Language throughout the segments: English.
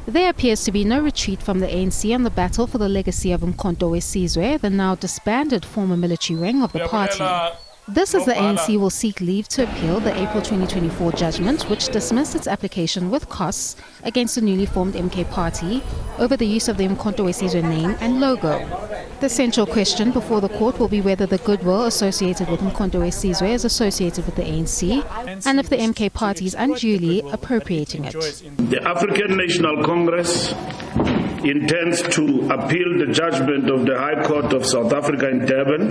There appears to be no retreat from the ANC on the battle for the legacy of uMkhonto weSizwe, the now disbanded former military wing of the party. This as the ANC will seek leave to appeal the April 2024 judgment, which dismissed its application with costs against the newly formed MK party over the use of the uMkhonto weSizwe name and logo. The central question before the court will be whether the goodwill associated with uMkhonto weSizwe is associated with the ANC and if the MK party is unduly appropriating it. The African National Congress intends to appeal the judgment of the High Court of South Africa in Durban.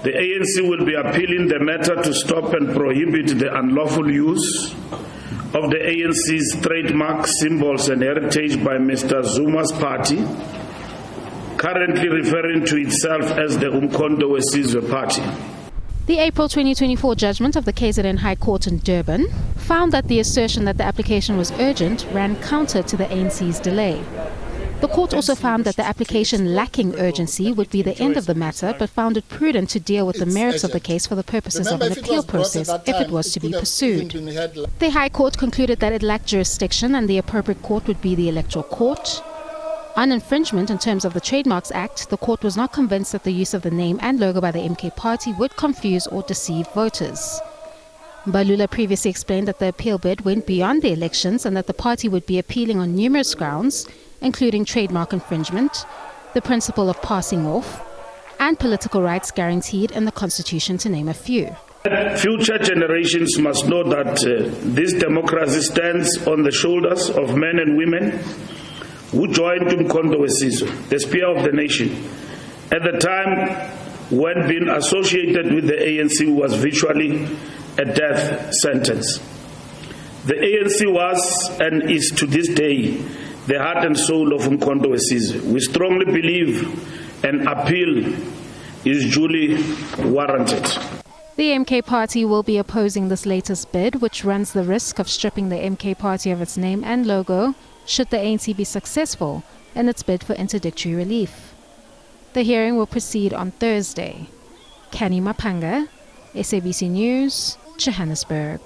The ANC will be appealing the matter to stop and prohibit the unlawful use of the ANC's trademark symbols and heritage by Mr. Zuma's party, currently referring to itself as the uMkhonto weSizwe party. The April 2024 judgment of the KZN High Court in Durban found that the assertion that the application was urgent ran counter to the ANC's delay. The court also found that the application lacking urgency would be the end of the matter, but found it prudent to deal with the merits of the case for the purposes of an appeal process if it was to be pursued. The High Court concluded that it lacked jurisdiction and the appropriate court would be the Electoral Court. On infringement in terms of the Trademarks Act, the court was not convinced that the use of the name and logo by the MK party would confuse or deceive voters. Balula previously explained that the appeal bid went beyond the elections and that the party would be appealing on numerous grounds, including trademark infringement, the principle of passing off, and political rights guaranteed in the Constitution, to name a few. Future generations must know that this democracy stands on the shoulders of men and women who joined uMkhonto weSizwe, the spear of the nation, at the time when being associated with the ANC was virtually a death sentence. The ANC was and is to this day the heart and soul of uMkhonto weSizwe. We strongly believe an appeal is duly warranted. The MK party will be opposing this latest bid, which runs the risk of stripping the MK party of its name and logo should the ANC be successful in its bid for interdictory relief. The hearing will proceed on Thursday. Canny, Maphanga, SABC News, Johannesburg.